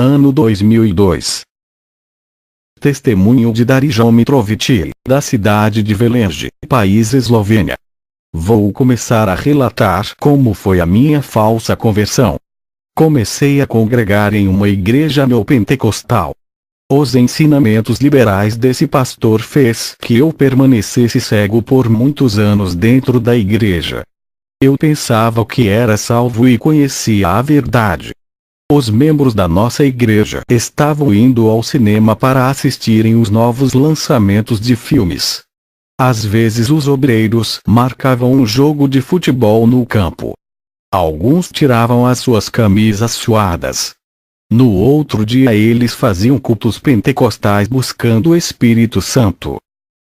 ano 2002. Testemunho de Darijan Mitrovic, da cidade de Velenge, país Eslovênia. Vou começar a relatar como foi a minha falsa conversão. Comecei a congregar em uma igreja neopentecostal. Os ensinamentos liberais desse pastor fez que eu permanecesse cego por muitos anos dentro da igreja. Eu pensava que era salvo e conhecia a verdade. Os membros da nossa igreja estavam indo ao cinema para assistirem os novos lançamentos de filmes. Às vezes os obreiros marcavam um jogo de futebol no campo. Alguns tiravam as suas camisas suadas. No outro dia eles faziam cultos pentecostais buscando o Espírito Santo.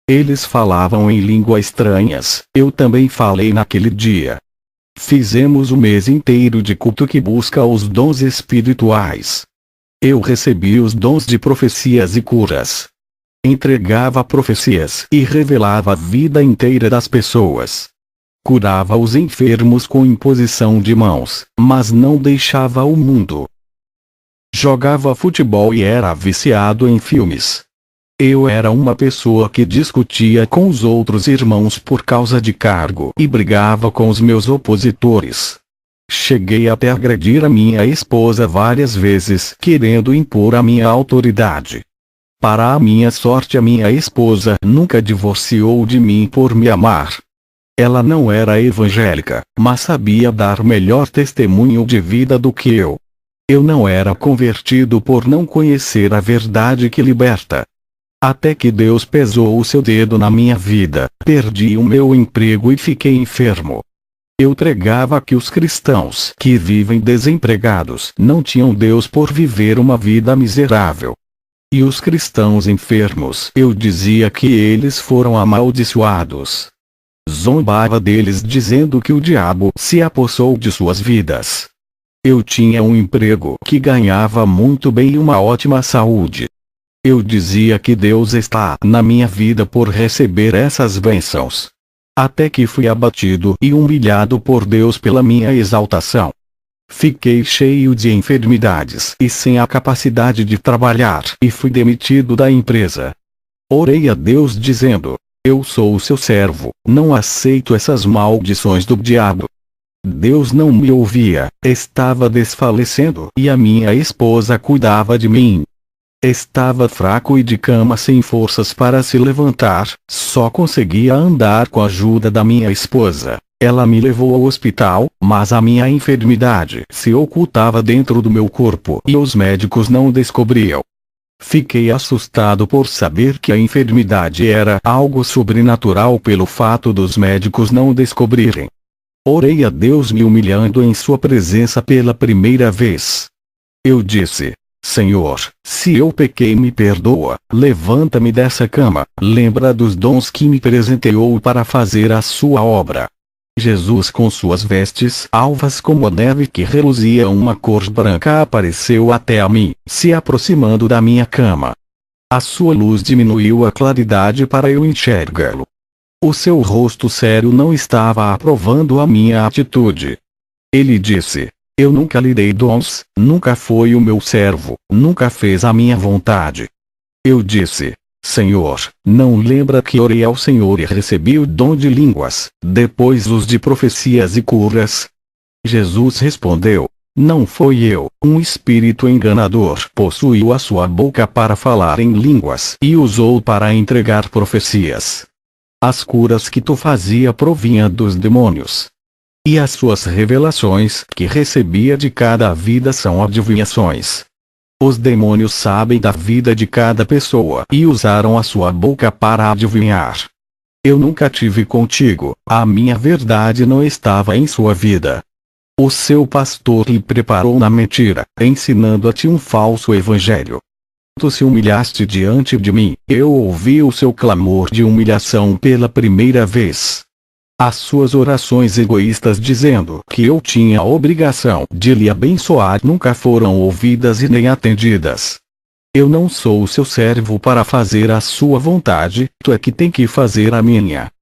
Eles falavam em línguas estranhas, eu também falei naquele dia. Fizemos o mês inteiro de culto que busca os dons espirituais. Eu recebi os dons de profecias e curas. Entregava profecias e revelava a vida inteira das pessoas. Curava os enfermos com imposição de mãos, mas não deixava o mundo. Jogava futebol e era viciado em filmes. Eu era uma pessoa que discutia com os outros irmãos por causa de cargo e brigava com os meus opositores. Cheguei até a agredir a minha esposa várias vezes, querendo impor a minha autoridade. Para a minha sorte, a minha esposa nunca divorciou de mim por me amar. Ela não era evangélica, mas sabia dar melhor testemunho de vida do que eu. Eu não era convertido por não conhecer a verdade que liberta. Até que Deus pesou o seu dedo na minha vida, perdi o meu emprego e fiquei enfermo. Eu pregava que os cristãos que vivem desempregados não tinham Deus por viver uma vida miserável. E os cristãos enfermos, eu dizia que eles foram amaldiçoados. Zombava deles dizendo que o diabo se apossou de suas vidas. Eu tinha um emprego que ganhava muito bem e uma ótima saúde. Eu dizia que Deus está na minha vida por receber essas bênçãos. Até que fui abatido e humilhado por Deus pela minha exaltação. Fiquei cheio de enfermidades e sem a capacidade de trabalhar e fui demitido da empresa. Orei a Deus dizendo: eu sou o seu servo, não aceito essas maldições do diabo. Deus não me ouvia, estava desfalecendo e a minha esposa cuidava de mim. Estava fraco e de cama sem forças para se levantar, só conseguia andar com a ajuda da minha esposa. Ela me levou ao hospital, mas a minha enfermidade se ocultava dentro do meu corpo e os médicos não descobriam. Fiquei assustado por saber que a enfermidade era algo sobrenatural pelo fato dos médicos não descobrirem. Orei a Deus me humilhando em sua presença pela primeira vez. Eu disse: Senhor, se eu pequei, me perdoa, levanta-me dessa cama, lembra dos dons que me presenteou para fazer a sua obra. Jesus, com suas vestes alvas como a neve que reluzia uma cor branca, apareceu até a mim, se aproximando da minha cama. A sua luz diminuiu a claridade para eu enxergá-lo. O seu rosto sério não estava aprovando a minha atitude. Ele disse: eu nunca lhe dei dons, nunca foi o meu servo, nunca fez a minha vontade. Eu disse: Senhor, não lembra que orei ao Senhor e recebi o dom de línguas, depois os de profecias e curas? Jesus respondeu: não foi eu, um espírito enganador possuiu a sua boca para falar em línguas e usou para entregar profecias. As curas que tu fazia provinham dos demônios. E as suas revelações que recebia de cada vida são adivinhações. Os demônios sabem da vida de cada pessoa e usaram a sua boca para adivinhar. Eu nunca tive contigo, a minha verdade não estava em sua vida. O seu pastor lhe preparou na mentira, ensinando a ti um falso evangelho. Tu se humilhaste diante de mim, eu ouvi o seu clamor de humilhação pela primeira vez. As suas orações egoístas dizendo que eu tinha a obrigação de lhe abençoar nunca foram ouvidas e nem atendidas. Eu não sou o seu servo para fazer a sua vontade, tu é que tem que fazer a minha.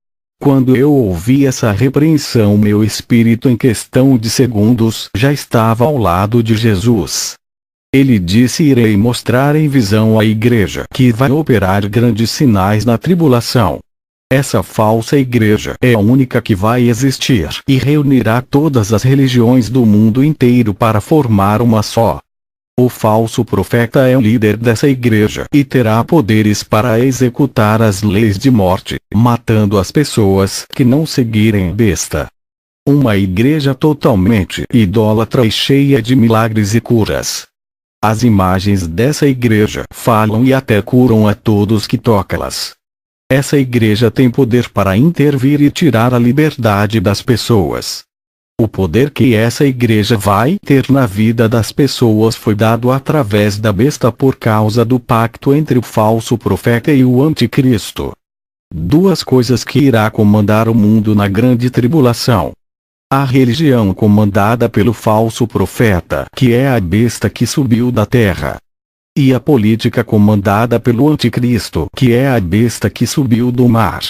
Quando eu ouvi essa repreensão, meu espírito em questão de segundos já estava ao lado de Jesus. Ele disse: irei mostrar em visão à igreja que vai operar grandes sinais na tribulação. Essa falsa igreja é a única que vai existir e reunirá todas as religiões do mundo inteiro para formar uma só. O falso profeta é o líder dessa igreja e terá poderes para executar as leis de morte, matando as pessoas que não seguirem a besta. Uma igreja totalmente idólatra e cheia de milagres e curas. As imagens dessa igreja falam e até curam a todos que tocam-las. Essa igreja tem poder para intervir e tirar a liberdade das pessoas. O poder que essa igreja vai ter na vida das pessoas foi dado através da besta por causa do pacto entre o falso profeta e o anticristo. Duas coisas que irá comandar o mundo na grande tribulação. A religião comandada pelo falso profeta, que é a besta que subiu da terra. E a política comandada pelo anticristo, que é a besta que subiu do mar.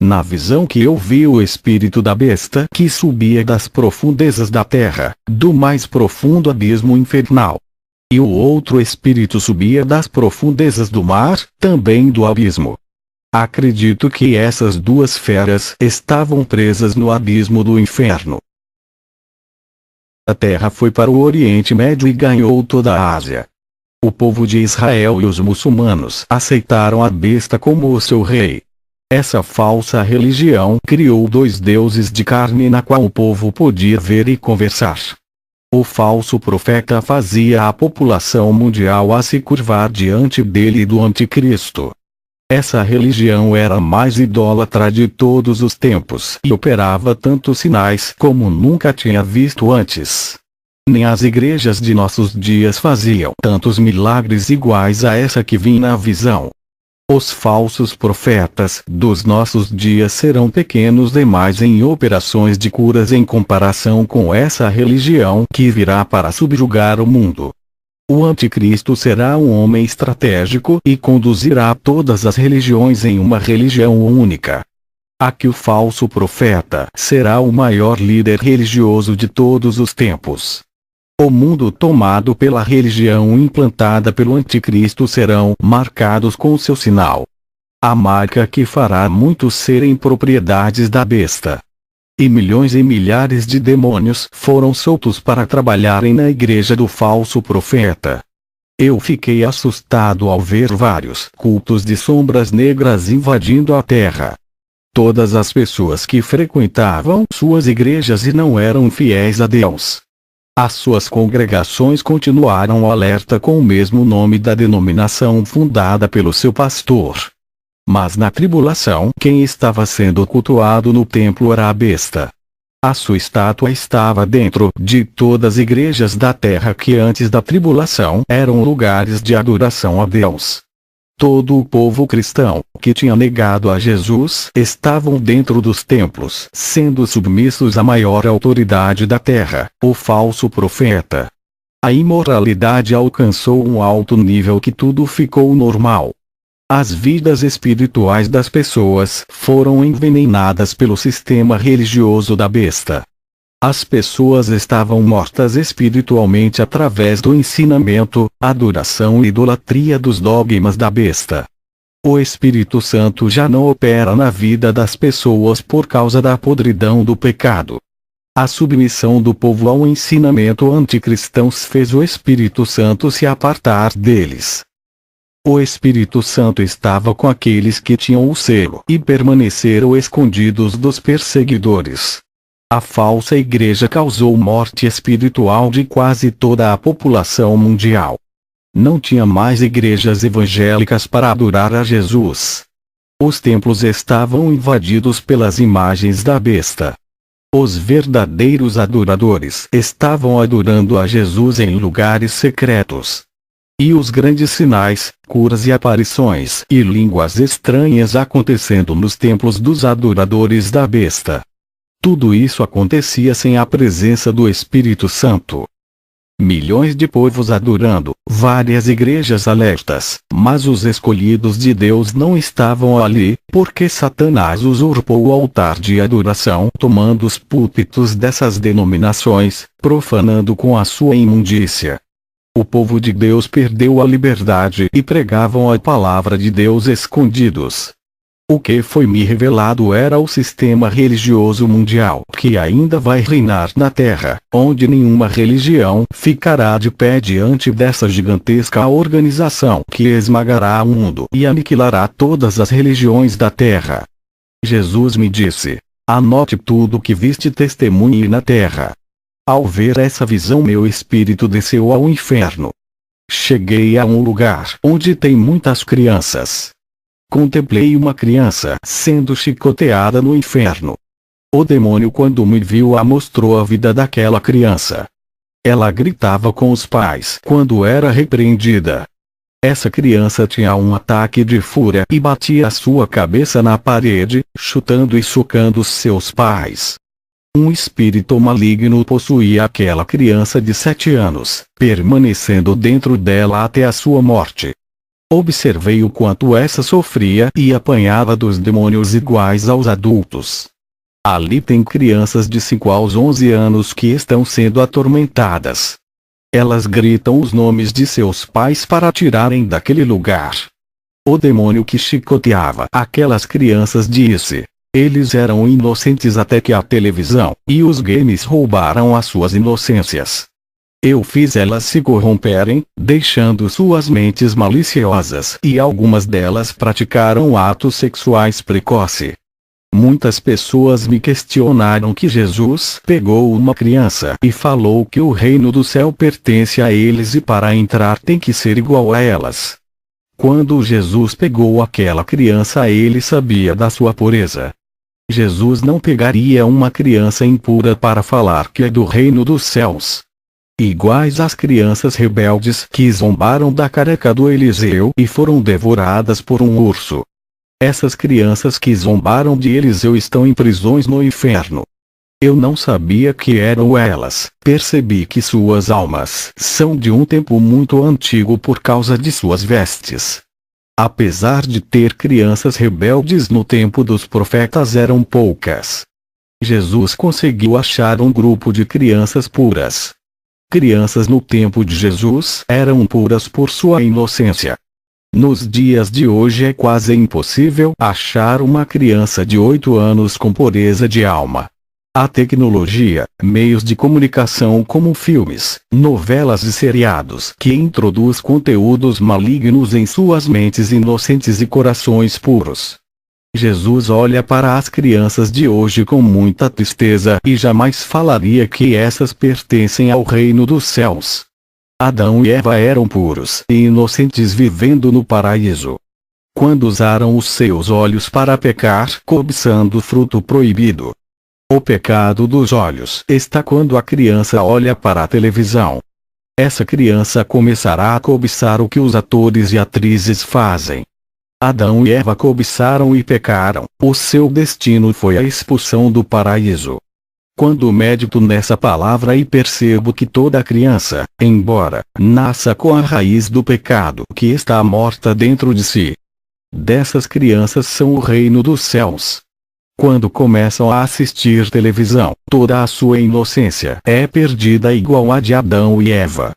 Na visão que eu vi o espírito da besta que subia das profundezas da terra, do mais profundo abismo infernal. E o outro espírito subia das profundezas do mar, também do abismo. Acredito que essas duas feras estavam presas no abismo do inferno. A terra foi para o Oriente Médio e ganhou toda a Ásia. O povo de Israel e os muçulmanos aceitaram a besta como o seu rei. Essa falsa religião criou dois deuses de carne na qual o povo podia ver e conversar. O falso profeta fazia a população mundial a se curvar diante dele e do anticristo. Essa religião era a mais idólatra de todos os tempos e operava tantos sinais como nunca tinha visto antes. Nem as igrejas de nossos dias faziam tantos milagres iguais a essa que vi na visão. Os falsos profetas dos nossos dias serão pequenos demais em operações de curas em comparação com essa religião que virá para subjugar o mundo. O anticristo será um homem estratégico e conduzirá todas as religiões em uma religião única. Aqui o falso profeta será o maior líder religioso de todos os tempos. O mundo tomado pela religião implantada pelo anticristo serão marcados com seu sinal. A marca que fará muitos serem propriedades da besta. E milhões e milhares de demônios foram soltos para trabalharem na igreja do falso profeta. Eu fiquei assustado ao ver vários cultos de sombras negras invadindo a terra. Todas as pessoas que frequentavam suas igrejas e não eram fiéis a Deus. As suas congregações continuaram alerta com o mesmo nome da denominação fundada pelo seu pastor. Mas na tribulação, quem estava sendo cultuado no templo era a besta. A sua estátua estava dentro de todas as igrejas da terra que antes da tribulação eram lugares de adoração a Deus. Todo o povo cristão, que tinha negado a Jesus, estavam dentro dos templos, sendo submissos à maior autoridade da terra, o falso profeta. A imoralidade alcançou um alto nível que tudo ficou normal. As vidas espirituais das pessoas foram envenenadas pelo sistema religioso da besta. As pessoas estavam mortas espiritualmente através do ensinamento, adoração e idolatria dos dogmas da besta. O Espírito Santo já não opera na vida das pessoas por causa da podridão do pecado. A submissão do povo ao ensinamento anticristão fez o Espírito Santo se apartar deles. O Espírito Santo estava com aqueles que tinham o selo e permaneceram escondidos dos perseguidores. A falsa igreja causou morte espiritual de quase toda a população mundial. Não tinha mais igrejas evangélicas para adorar a Jesus. Os templos estavam invadidos pelas imagens da besta. Os verdadeiros adoradores estavam adorando a Jesus em lugares secretos. E os grandes sinais, curas e aparições e línguas estranhas acontecendo nos templos dos adoradores da besta. Tudo isso acontecia sem a presença do Espírito Santo. Milhões de povos adorando, várias igrejas alertas, mas os escolhidos de Deus não estavam ali, porque Satanás usurpou o altar de adoração tomando os púlpitos dessas denominações, profanando com a sua imundícia. O povo de Deus perdeu a liberdade e pregavam a palavra de Deus escondidos. O que foi me revelado era o sistema religioso mundial que ainda vai reinar na Terra, onde nenhuma religião ficará de pé diante dessa gigantesca organização que esmagará o mundo e aniquilará todas as religiões da Terra. Jesus me disse: anote tudo o que viste e testemunhe na Terra. Ao ver essa visão, meu espírito desceu ao inferno. Cheguei a um lugar onde tem muitas crianças. Contemplei uma criança sendo chicoteada no inferno. O demônio, quando me viu, mostrou a vida daquela criança. Ela gritava com os pais quando era repreendida. Essa criança tinha um ataque de fúria e batia a sua cabeça na parede, chutando e socando seus pais. Um espírito maligno possuía aquela criança de 7 anos, permanecendo dentro dela até a sua morte. Observei o quanto essa sofria e apanhava dos demônios iguais aos adultos. Ali tem crianças de 5 aos 11 anos que estão sendo atormentadas. Elas gritam os nomes de seus pais para tirarem daquele lugar. O demônio que chicoteava aquelas crianças disse: eles eram inocentes até que a televisão e os games roubaram as suas inocências. Eu fiz elas se corromperem, deixando suas mentes maliciosas, e algumas delas praticaram atos sexuais precoce. Muitas pessoas me questionaram que Jesus pegou uma criança e falou que o reino do céu pertence a eles e para entrar tem que ser igual a elas. Quando Jesus pegou aquela criança, ele sabia da sua pureza. Jesus não pegaria uma criança impura para falar que é do reino dos céus. Iguais às crianças rebeldes que zombaram da careca do Eliseu e foram devoradas por um urso. Essas crianças que zombaram de Eliseu estão em prisões no inferno. Eu não sabia que eram elas. Percebi que suas almas são de um tempo muito antigo por causa de suas vestes. Apesar de ter crianças rebeldes no tempo dos profetas, eram poucas. Jesus conseguiu achar um grupo de crianças puras. Crianças no tempo de Jesus eram puras por sua inocência. Nos dias de hoje é quase impossível achar uma criança de 8 anos com pureza de alma. A tecnologia, meios de comunicação como filmes, novelas e seriados que introduz conteúdos malignos em suas mentes inocentes e corações puros. Jesus olha para as crianças de hoje com muita tristeza e jamais falaria que essas pertencem ao reino dos céus. Adão e Eva eram puros e inocentes vivendo no paraíso. Quando usaram os seus olhos para pecar, cobiçando o fruto proibido. O pecado dos olhos está quando a criança olha para a televisão. Essa criança começará a cobiçar o que os atores e atrizes fazem. Adão e Eva cobiçaram e pecaram. O seu destino foi a expulsão do paraíso. Quando medito nessa palavra e percebo que toda criança, embora nasça com a raiz do pecado que está morta dentro de si, dessas crianças são o reino dos céus. Quando começam a assistir televisão, toda a sua inocência é perdida igual a de Adão e Eva.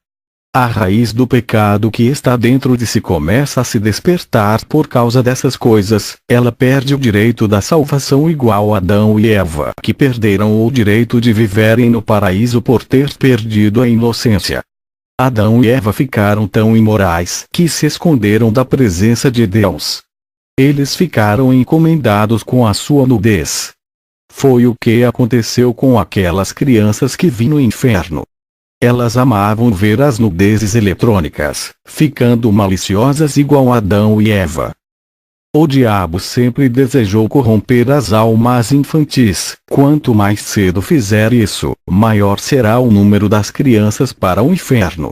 A raiz do pecado que está dentro de si começa a se despertar por causa dessas coisas. Ela perde o direito da salvação igual a Adão e Eva, que perderam o direito de viverem no paraíso por ter perdido a inocência. Adão e Eva ficaram tão imorais que se esconderam da presença de Deus. Eles ficaram encomendados com a sua nudez. Foi o que aconteceu com aquelas crianças que vi no inferno. Elas amavam ver as nudezes eletrônicas, ficando maliciosas igual Adão e Eva. O diabo sempre desejou corromper as almas infantis. Quanto mais cedo fizer isso, maior será o número das crianças para o inferno.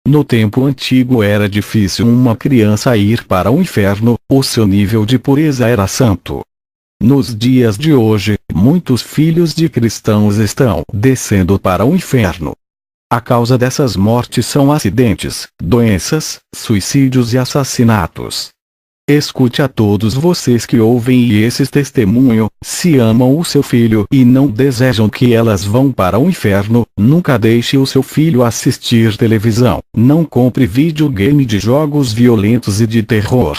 No tempo antigo era difícil uma criança ir para o inferno, o seu nível de pureza era santo. Nos dias de hoje, muitos filhos de cristãos estão descendo para o inferno. A causa dessas mortes são acidentes, doenças, suicídios e assassinatos. Escute a todos vocês que ouvem e esses testemunho, se amam o seu filho e não desejam que elas vão para o inferno, nunca deixe o seu filho assistir televisão, não compre videogame de jogos violentos e de terror.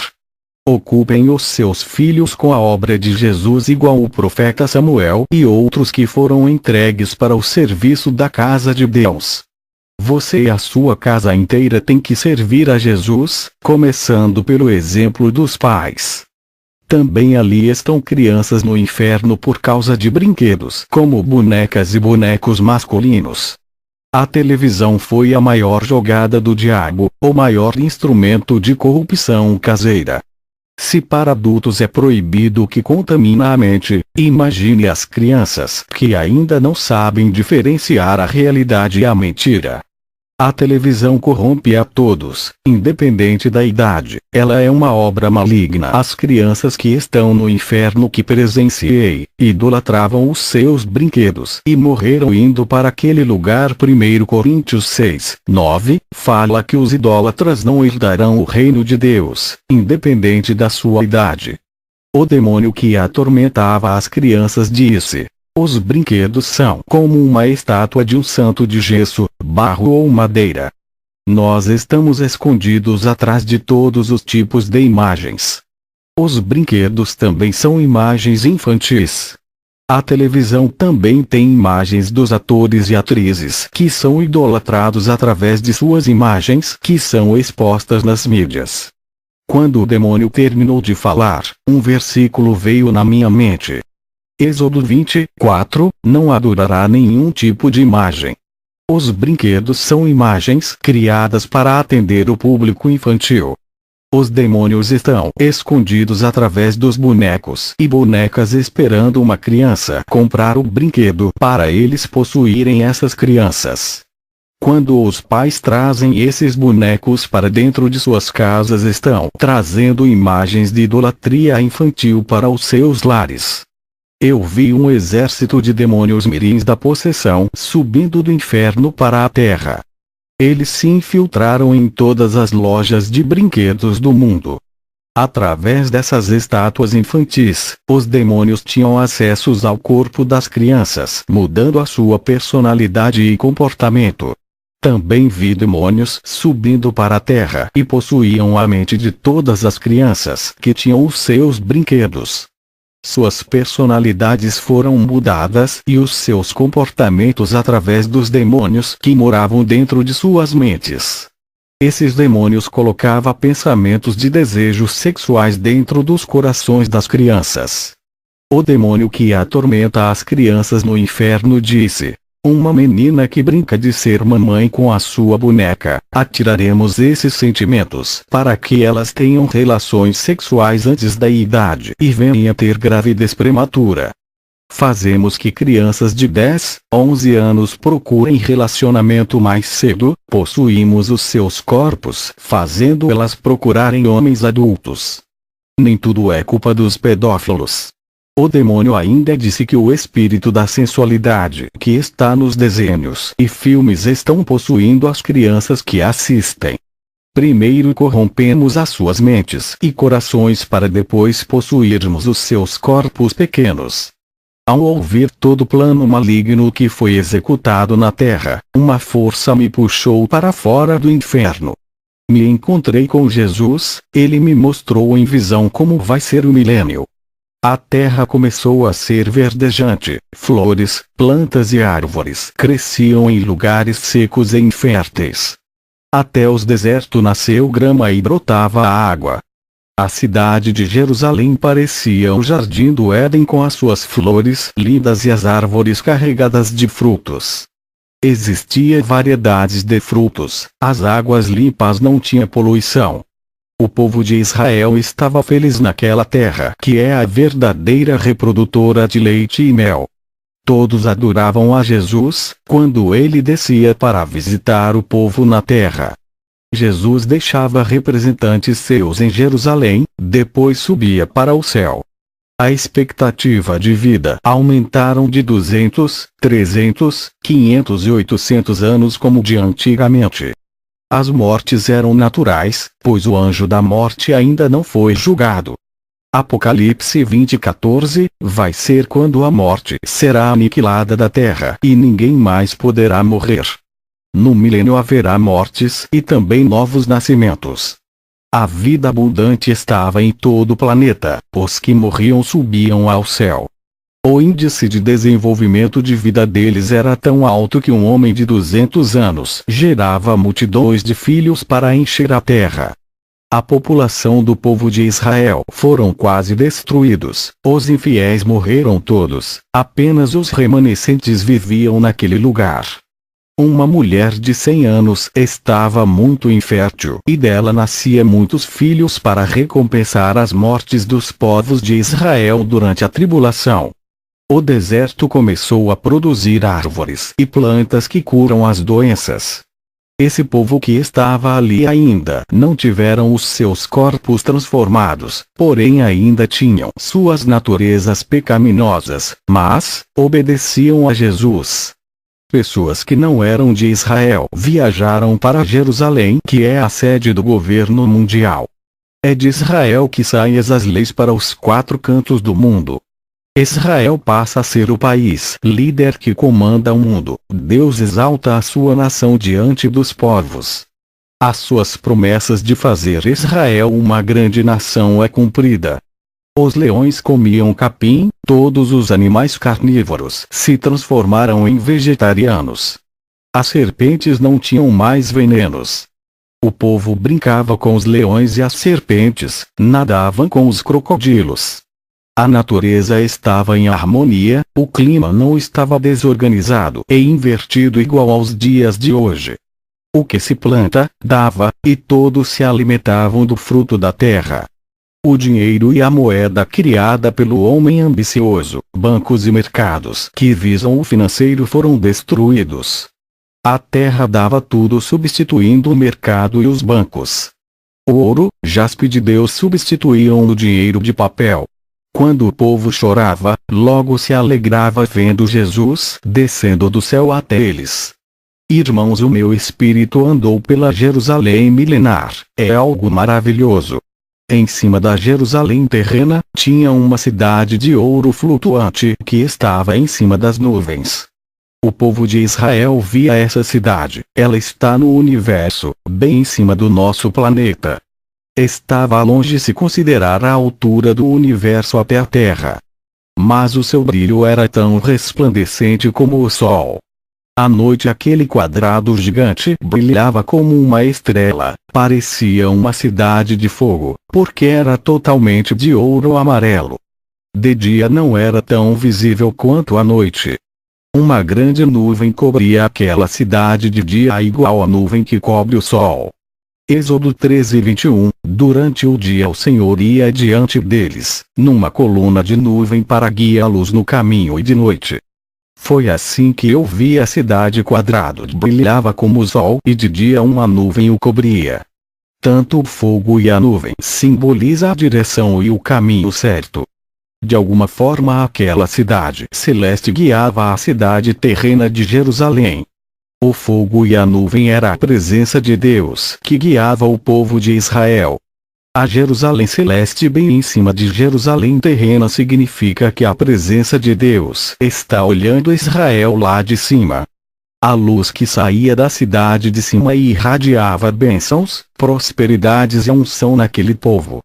Ocupem os seus filhos com a obra de Jesus igual o profeta Samuel e outros que foram entregues para o serviço da casa de Deus. Você e a sua casa inteira tem que servir a Jesus, começando pelo exemplo dos pais. Também ali estão crianças no inferno por causa de brinquedos como bonecas e bonecos masculinos. A televisão foi a maior jogada do diabo, o maior instrumento de corrupção caseira. Se para adultos é proibido o que contamina a mente, imagine as crianças que ainda não sabem diferenciar a realidade e a mentira. A televisão corrompe a todos, independente da idade. Ela é uma obra maligna. As crianças que estão no inferno que presenciei, idolatravam os seus brinquedos e morreram indo para aquele lugar. 1 Coríntios 6, 9, fala que os idólatras não herdarão o reino de Deus, independente da sua idade. O demônio que atormentava as crianças disse: os brinquedos são como uma estátua de um santo de gesso, barro ou madeira. Nós estamos escondidos atrás de todos os tipos de imagens. Os brinquedos também são imagens infantis. A televisão também tem imagens dos atores e atrizes que são idolatrados através de suas imagens que são expostas nas mídias. Quando o demônio terminou de falar, um versículo veio na minha mente. Êxodo 24, não adorará nenhum tipo de imagem. Os brinquedos são imagens criadas para atender o público infantil. Os demônios estão escondidos através dos bonecos e bonecas esperando uma criança comprar o brinquedo para eles possuírem essas crianças. Quando os pais trazem esses bonecos para dentro de suas casas, estão trazendo imagens de idolatria infantil para os seus lares. Eu vi um exército de demônios mirins da possessão subindo do inferno para a terra. Eles se infiltraram em todas as lojas de brinquedos do mundo. Através dessas estátuas infantis, os demônios tinham acessos ao corpo das crianças, mudando a sua personalidade e comportamento. Também vi demônios subindo para a terra e possuíam a mente de todas as crianças que tinham os seus brinquedos. Suas personalidades foram mudadas e os seus comportamentos através dos demônios que moravam dentro de suas mentes. Esses demônios colocavam pensamentos de desejos sexuais dentro dos corações das crianças. O demônio que atormenta as crianças no inferno disse: uma menina que brinca de ser mamãe com a sua boneca, atiraremos esses sentimentos para que elas tenham relações sexuais antes da idade e venham a ter gravidez prematura. Fazemos que crianças de 10, 11 anos procurem relacionamento mais cedo, possuímos os seus corpos, fazendo elas procurarem homens adultos. Nem tudo é culpa dos pedófilos. O demônio ainda disse que o espírito da sensualidade que está nos desenhos e filmes estão possuindo as crianças que assistem. Primeiro corrompemos as suas mentes e corações para depois possuirmos os seus corpos pequenos. Ao ouvir todo o plano maligno que foi executado na terra, uma força me puxou para fora do inferno. Me encontrei com Jesus, ele me mostrou em visão como vai ser o milênio. A terra começou a ser verdejante, flores, plantas e árvores cresciam em lugares secos e inférteis. Até os desertos nasceu grama e brotava a água. A cidade de Jerusalém parecia o jardim do Éden com as suas flores lindas e as árvores carregadas de frutos. Existia variedades de frutos, as águas limpas não tinham poluição. O povo de Israel estava feliz naquela terra que é a verdadeira reprodutora de leite e mel. Todos adoravam a Jesus, quando ele descia para visitar o povo na terra. Jesus deixava representantes seus em Jerusalém, depois subia para o céu. A expectativa de vida aumentaram de 200, 300, 500 e 800 anos como de antigamente. As mortes eram naturais, pois o anjo da morte ainda não foi julgado. Apocalipse 20:14, vai ser quando a morte será aniquilada da terra e ninguém mais poderá morrer. No milênio haverá mortes e também novos nascimentos. A vida abundante estava em todo o planeta, os que morriam subiam ao céu. O índice de desenvolvimento de vida deles era tão alto que um homem de 200 anos gerava multidões de filhos para encher a terra. A população do povo de Israel foram quase destruídos, os infiéis morreram todos, apenas os remanescentes viviam naquele lugar. Uma mulher de 100 anos estava muito infértil e dela nascia muitos filhos para recompensar as mortes dos povos de Israel durante a tribulação. O deserto começou a produzir árvores e plantas que curam as doenças. Esse povo que estava ali ainda não tiveram os seus corpos transformados, porém ainda tinham suas naturezas pecaminosas, mas obedeciam a Jesus. Pessoas que não eram de Israel viajaram para Jerusalém, que é a sede do governo mundial. É de Israel que saem as leis para os 4 cantos do mundo. Israel passa a ser o país líder que comanda o mundo. Deus exalta a sua nação diante dos povos. As suas promessas de fazer Israel uma grande nação é cumprida. Os leões comiam capim, todos os animais carnívoros se transformaram em vegetarianos. As serpentes não tinham mais venenos. O povo brincava com os leões e as serpentes, nadavam com os crocodilos. A natureza estava em harmonia, o clima não estava desorganizado e invertido igual aos dias de hoje. O que se planta, dava, e todos se alimentavam do fruto da terra. O dinheiro e a moeda criada pelo homem ambicioso, bancos e mercados que visam o financeiro foram destruídos. A terra dava tudo substituindo o mercado e os bancos. O ouro, jaspe de Deus substituíam o dinheiro de papel. Quando o povo chorava, logo se alegrava vendo Jesus descendo do céu até eles. Irmãos, o meu espírito andou pela Jerusalém milenar, é algo maravilhoso. Em cima da Jerusalém terrena, tinha uma cidade de ouro flutuante que estava em cima das nuvens. O povo de Israel via essa cidade, ela está no universo, bem em cima do nosso planeta. Estava longe de se considerar a altura do universo até a Terra. Mas o seu brilho era tão resplandecente como o sol. À noite aquele quadrado gigante brilhava como uma estrela, parecia uma cidade de fogo, porque era totalmente de ouro amarelo. De dia não era tão visível quanto à noite. Uma grande nuvem cobria aquela cidade de dia igual à nuvem que cobre o sol. Êxodo 13:21, durante o dia o Senhor ia diante deles, numa coluna de nuvem para guiá-los no caminho e de noite. Foi assim que eu vi a cidade quadrado, brilhava como o sol e de dia uma nuvem o cobria. Tanto o fogo e a nuvem simboliza a direção e o caminho certo. De alguma forma aquela cidade celeste guiava a cidade terrena de Jerusalém. O fogo e a nuvem era a presença de Deus que guiava o povo de Israel. A Jerusalém celeste bem em cima de Jerusalém terrena significa que a presença de Deus está olhando Israel lá de cima. A luz que saía da cidade de cima irradiava bênçãos, prosperidades e unção naquele povo.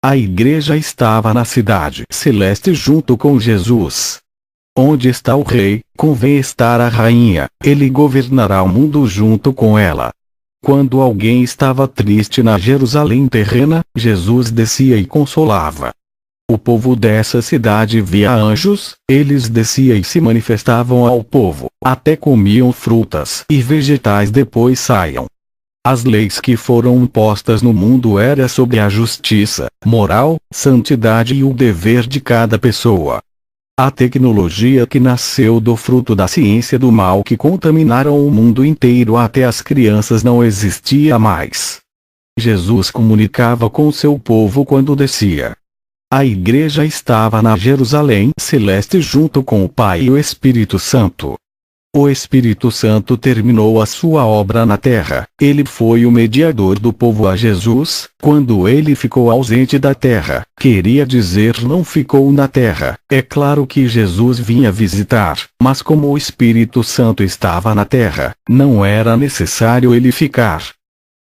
A igreja estava na cidade celeste junto com Jesus. Onde está o rei, convém estar a rainha, ele governará o mundo junto com ela. Quando alguém estava triste na Jerusalém terrena, Jesus descia e consolava. O povo dessa cidade via anjos, eles desciam e se manifestavam ao povo, até comiam frutas e vegetais depois saiam. As leis que foram impostas no mundo eram sobre a justiça, moral, santidade e o dever de cada pessoa. A tecnologia que nasceu do fruto da ciência do mal que contaminaram o mundo inteiro até as crianças não existia mais. Jesus comunicava com seu povo quando descia. A igreja estava na Jerusalém celeste junto com o Pai e o Espírito Santo. O Espírito Santo terminou a sua obra na terra. Ele foi o mediador do povo a Jesus. Quando ele ficou ausente da terra, queria dizer não ficou na terra. É claro que Jesus vinha visitar, mas como o Espírito Santo estava na terra, não era necessário ele ficar.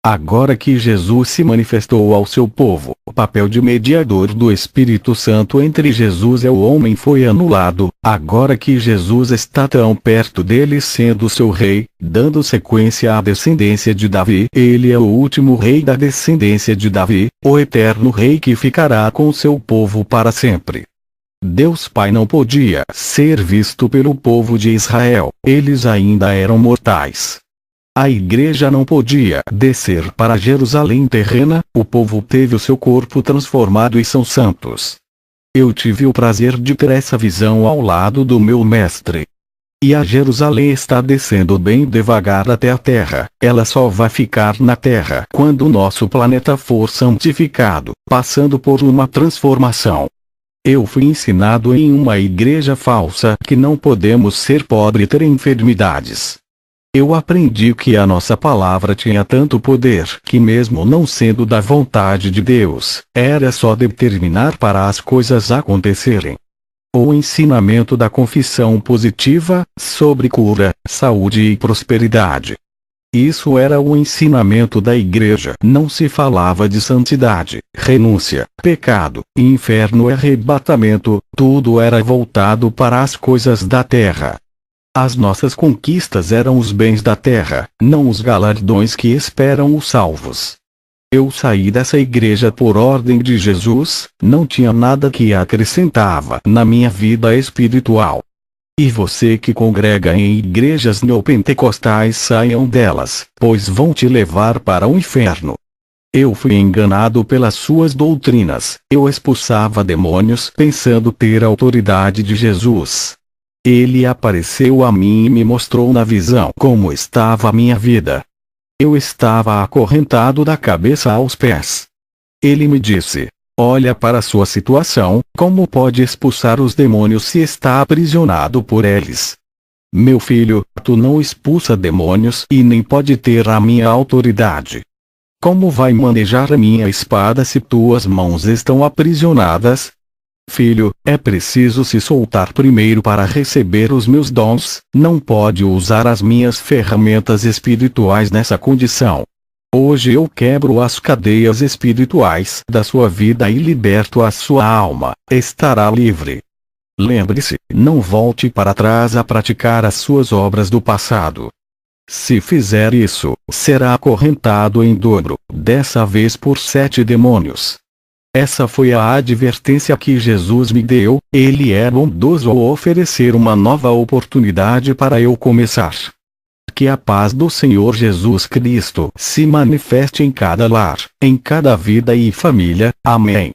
Agora que Jesus se manifestou ao seu povo, o papel de mediador do Espírito Santo entre Jesus e o homem foi anulado. Agora que Jesus está tão perto deles sendo seu rei, dando sequência à descendência de Davi, ele é o último rei da descendência de Davi, o eterno rei que ficará com seu povo para sempre. Deus Pai não podia ser visto pelo povo de Israel, eles ainda eram mortais. A igreja não podia descer para Jerusalém terrena, o povo teve o seu corpo transformado e são santos. Eu tive o prazer de ter essa visão ao lado do meu mestre. E a Jerusalém está descendo bem devagar até a terra, ela só vai ficar na terra quando o nosso planeta for santificado, passando por uma transformação. Eu fui ensinado em uma igreja falsa que não podemos ser pobres e ter enfermidades. Eu aprendi que a nossa palavra tinha tanto poder que mesmo não sendo da vontade de Deus, era só determinar para as coisas acontecerem. O ensinamento da confissão positiva, sobre cura, saúde e prosperidade. Isso era o ensinamento da igreja. Não se falava de santidade, renúncia, pecado, inferno e arrebatamento, tudo era voltado para as coisas da terra. As nossas conquistas eram os bens da terra, não os galardões que esperam os salvos. Eu saí dessa igreja por ordem de Jesus, não tinha nada que acrescentava na minha vida espiritual. E você que congrega em igrejas neopentecostais, saiam delas, pois vão te levar para o inferno. Eu fui enganado pelas suas doutrinas, eu expulsava demônios pensando ter a autoridade de Jesus. Ele apareceu a mim e me mostrou na visão como estava a minha vida. Eu estava acorrentado da cabeça aos pés. Ele me disse: olha para sua situação, como pode expulsar os demônios se está aprisionado por eles? Meu filho, tu não expulsa demônios e nem pode ter a minha autoridade. Como vai manejar a minha espada se tuas mãos estão aprisionadas? Filho, é preciso se soltar primeiro para receber os meus dons, não pode usar as minhas ferramentas espirituais nessa condição. Hoje eu quebro as cadeias espirituais da sua vida e liberto a sua alma, estará livre. Lembre-se, não volte para trás a praticar as suas obras do passado. Se fizer isso, será acorrentado em dobro, dessa vez por 7 demônios. Essa foi a advertência que Jesus me deu. Ele é bondoso ao oferecer uma nova oportunidade para eu começar. Que a paz do Senhor Jesus Cristo se manifeste em cada lar, em cada vida e família. Amém.